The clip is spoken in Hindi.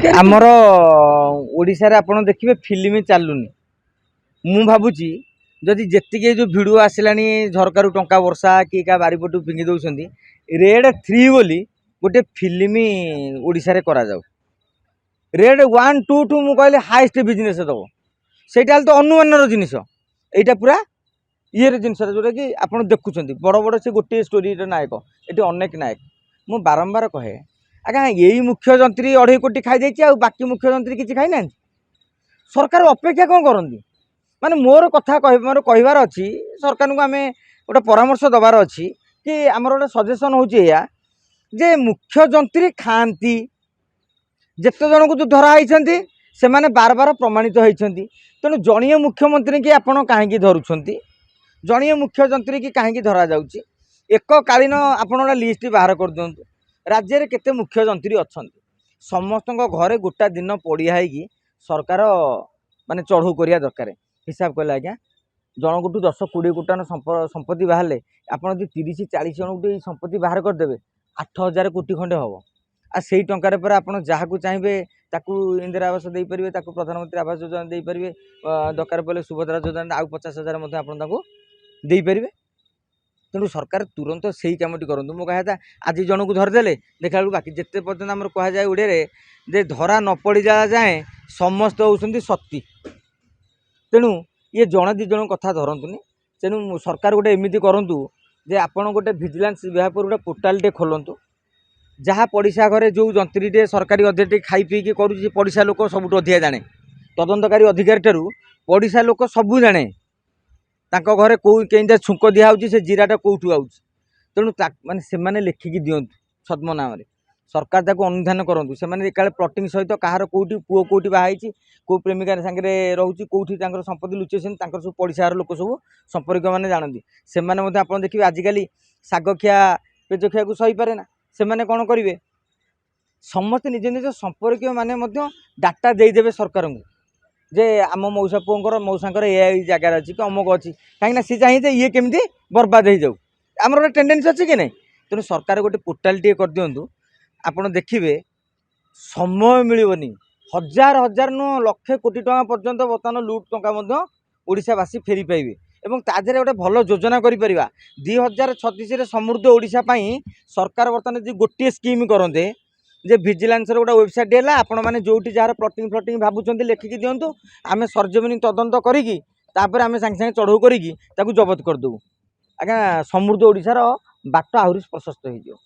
आमर ओडिशा रे आपण देखिबे फिल्म चालुनी मु भाबुची जदि जेतिके जो भिडियो आसिलानी झरकारु टंका वर्षा कि का बारीपटू फिंगी दउछंती रेड 3 बोली गोटे फिल्म ओडिशा रे करा जाऊ रेड 1 2 2 मु कहले हाईएस्ट बिजनेस दबो सेटा तो अनुमानर जिनिस एटा पूरा ये जिनस जोटा कि आप देखुं बड़ बड़ से गोटे स्टोरी नायक ये अनेक नायक मु बारंबार कहे आज्ञा यही मुख्य जंत्री 2.5 कोटी खाई जाइए बाकी मुख्य जंत्री किसी खाई ना सरकार अपेक्षा कौन करती माने मोर कथा मोर कहबार अच्छी सरकार को आम गोटे परामर्श दबार अच्छी कि आमर गोटे सजेसन हूँ जे मुख्य जंत्री खाती जिते जन को धराई से माने बार बार प्रमाणित होती तेणु जड़िए मुख्यमंत्री की आपड़ कहीं धरुंच जड़िए मुख्य जंत्री की कहीं धरा जाऊँगी एककालीन आपड़ लिस्ट बाहर कर दिंतु राज्य में केते मुख्य जंत्री अच्छा समस्त घरे गोटा दिन पड़िया है सरकार माने चढ़ऊ करिया दरकार हिसाब कले आज्ञा जनक 10-20 कोटी संपत्ति बाहर आप 30-40 जन को संपत्ति बाहर करदे 8,000 कोटी खंडे हम आ से टकर पर आप जहाँ को चाहिए ताकू इंदिरा आवास दे पारे प्रधानमंत्री आवास योजना दे पारे दरकार पड़े सुभद्रा योजना आउ 50,000 आप दे पारे तेणु सरकार तुरंत से ही कमटी करूँ मो कहता आज जन को धरदे देखा बाकी जिते पर्यटन आम कह जाए ओडिया जे धरा न पड़ जाए समस्त होती शक्ति तेणु ये जड़े दी जन कथा धरतुनि तेणु सरकार गोटे एमती करूँ जे आपड़ गोटे विजिलेंस विभाग पर गोटे पोर्टालटे खोलतु जहाँ पड़िशा घरे जो जंत्रीटे सरकारी अध्यक्ष खाई पीकी करुँच पड़िशा लोक सबुठ अधिका जाने तदंतकारी अधिकारी ठारू पड़िशा लोक सबू जाने तांको घरे कौ केंदा छुंक दिखाऊँगी से जीराटा कौटू आउँ तेणु माने से माने लेखिकी दिंतु छद्म नाम सरकार ताको अनुधान करूँ से काले प्लटिंग सहित कहार कौटी पुओ कौटी बाहाई कौ प्रेमिकार सांगे रोचे कौटी संपत्ति लुचेसन सब पड़िशार लोक सब संपर्क मैंने जानती से आप देखिए आजिकल शाग खिया पेज खिया को सही पारे ना से मैंने कौन करेंगे समस्त निज निज संपर्क मैंने डाटा देदेवे सरकार को जे आम मौसा पुओं मौसा ये जगार अच्छी कि अमुक अच्छी कहीं सी चाहिए ये केमी बर्बाद हो जाऊ आमर गोटे टेंडेन्सी अच्छी कि नहीं तेणु सरकार गोटे पोर्टाल टे कर दिंतु आपड़ देखिए समय मिलनी हजार हजार नु लक्षे कोटी टका पर्यंत बर्तमान लुट टंका ओडिशावासी फेरी पाइबे एवं तादेह गोटे भल योजना करें 2036 समृद्ध ओडिशा सरकार बर्तमान जो गोटे स्कीम करते जे विजिलेंसर गोटे वेबसाइट है आपण मैंने जो जार प्लटिंग फ्लटिंग भावुं लेखिकी दिंतु आम सरजमीन तदंत करी आम सागे सागे चढ़ऊ करी जबत करदेबू आज्ञा समृद्ध ओडिशार बाट आहरी प्रशस्त हो।